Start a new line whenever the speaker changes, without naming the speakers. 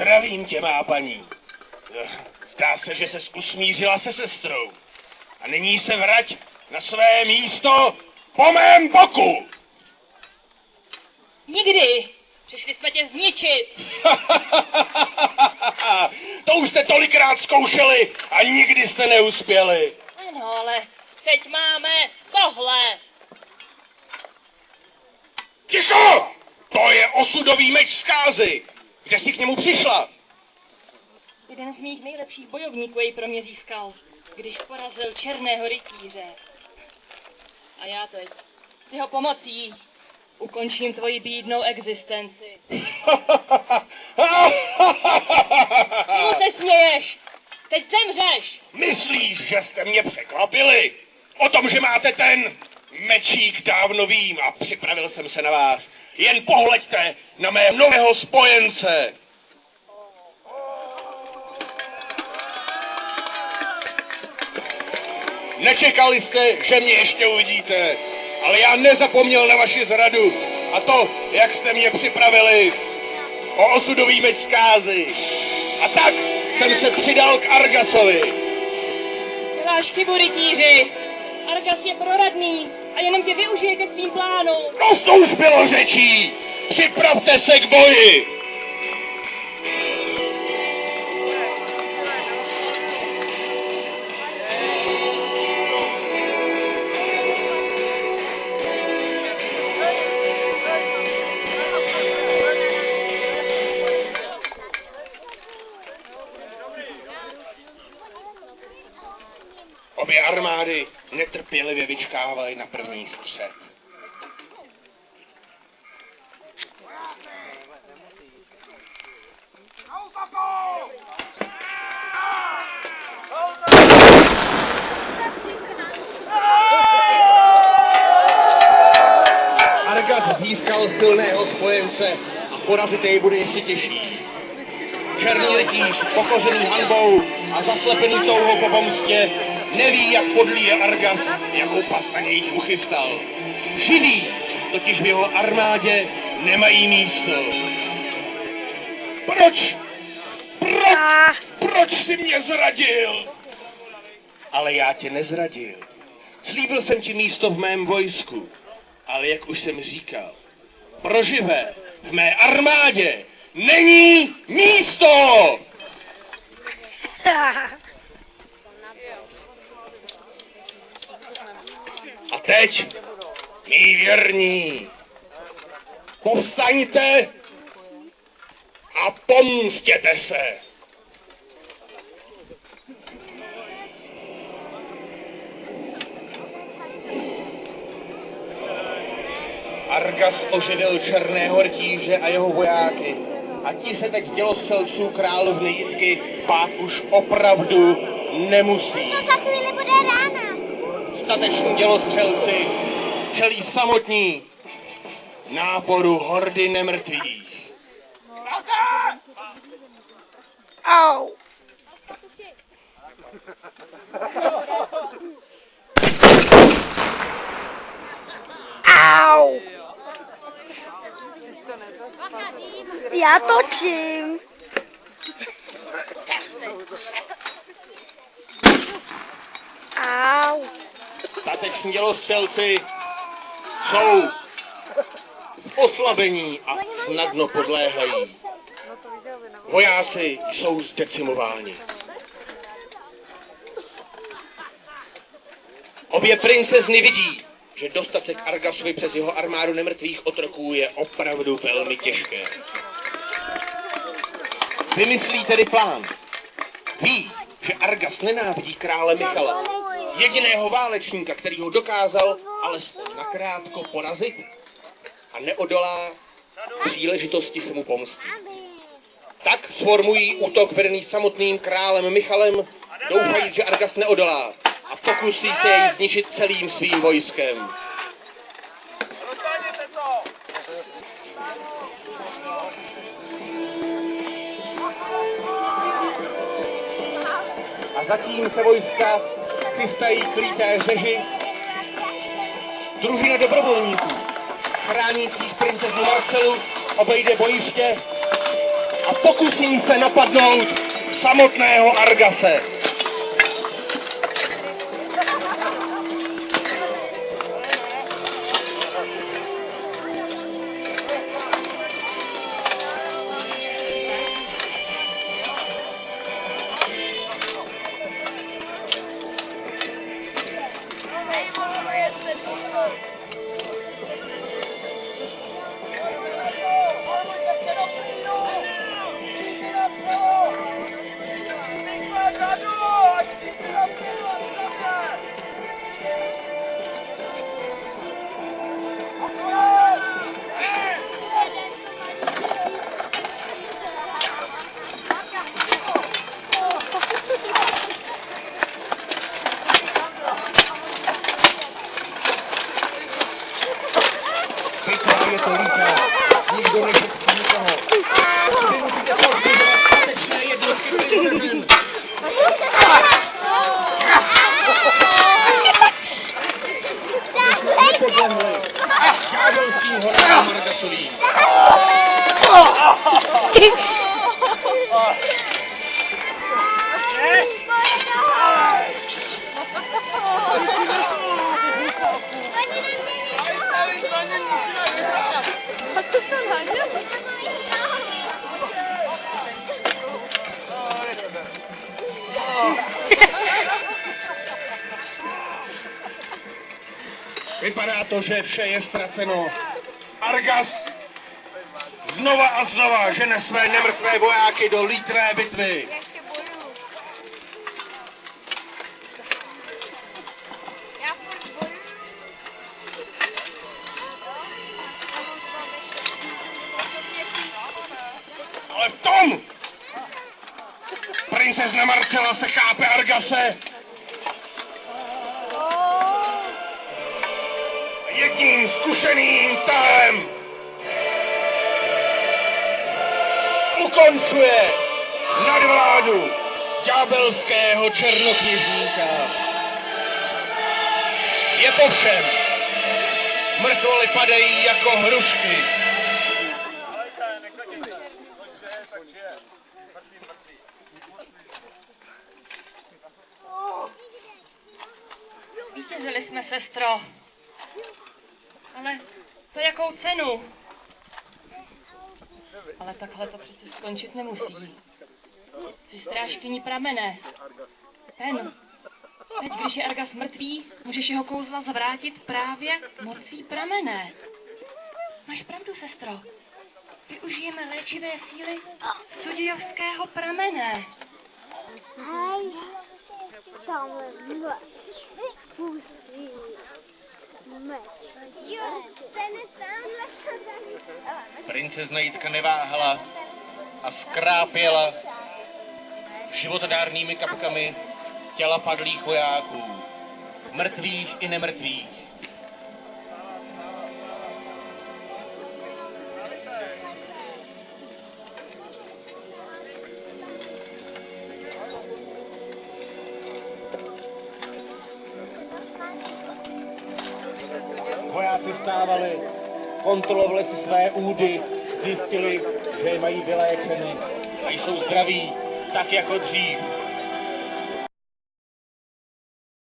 Zdravím tě, má paní. Zdá se, že ses usmířila se sestrou. A nyní se vrať na své místo po mém boku.
Nikdy. Přišli jsme tě zničit.
To už jste tolikrát zkoušeli a nikdy jste neuspěli.
Ano, ale teď máme tohle.
Ticho! To je osudový meč zkázy. Kde jsi k němu přišla?
Jeden z mých nejlepších bojovníků jej pro mě získal, když porazil černého rytíře. A já teď s jeho pomocí ukončím tvoji bídnou existenci. Čemu se směješ? Teď zemřeš!
Myslíš, že jste mě překvapili? O tom, že máte ten mečík, dávno vím a připravil jsem se na vás. Jen pohleďte na mého nového spojence. Nečekali jste, že mě ještě uvidíte, ale já nezapomněl na vaši zradu a to, jak jste mě připravili o osudový meč zkázy. A tak jsem se přidal k Argasovi.
Děláš chybu, rytíři. Argas je proradný a jenom tě využije ke svým plánům.
To už bylo řečí. Připravte se k boji. Obě armády netrpělivě vyčkávaly na první střet. Argas získal silného spojence a porazit jej bude ještě těžší. Černý rytíř, pokořený hanbou a zaslepený touhou po pomstě, neví, jak podlý je Argas, jakou past na něj uchystal. Živí, totiž v jeho armádě nemají místo. Proč? Proč jsi mě zradil? Ale já tě nezradil. Slíbil jsem ti místo v mém vojsku. Ale jak už jsem říkal, pro živé v mé armádě není místo! A teď, mí věrní, povstaňte a pomstěte se! Argas oživil černého rytíře a jeho vojáky. A ti se teď dělostřelců královny Jitky bát už opravdu nemusí.
To za chvíli bude rána.
Stateční dělostřelci čelí samotní náporu hordy nemrtvých.
Au. Au. Já točím. Au.
Stateční dělostřelci jsou v oslabení a snadno podléhají. Vojáci jsou zdecimováni. Obě princezny vidí, že dostat se k Argasovi přes jeho armádu nemrtvých otroků je opravdu velmi těžké. Vymyslí tedy plán. Ví, že Argas nenávidí krále Michala, jediného válečníka, který ho dokázal alespoň nakrátko porazit a neodolá příležitosti se mu pomstí. Tak sformují útok vedený samotným králem Michalem, doufají, že Argas neodolá a pokusí se jej zničit celým svým vojskem. A zatím se vojska chystají k líté řeži. Družina dobrovolníků, chránících princeznu Marcelu, obejde bojiště a pokusí se napadnout samotného Argase. Je to líka, nikdo nešetří nikoho. Vy musíte pozbudovat statečné jednotky princezen. Nepodlehli žádelským horám Argasovým. Vypadá to, že vše je ztraceno. Argas znova a znova žene své nemrtvé vojáky do lítré bitvy. Ale v tom princezna Marcela se chápe Argase. Jedním zkušeným tahem ukončuje nadvládu ďábelského černokněžníka. Je po všem. Mrtvoly padají jako hrušky.
Vítězili jsme, sestro. Ale za jakou cenu? Ale takhle to přece skončit nemusí. Jsi strážkyní pramene. Ten. Teď, když je Argas mrtvý, můžeš jeho kouzla zvrátit právě mocí pramene. Máš pravdu, sestro. Využijeme léčivé síly Sudijovského pramene.
Hej, tamhle meč. Pustí. Meč. Jo, ten je tamhle.
Princezna Jitka neváhala a skrápěla životodárnými kapkami těla padlých vojáků, mrtvých i nemrtvých. Vojáci stávali, kontrolovali si své údy, zjistili, že je mají vyléčeny a jsou zdraví tak jako dřív.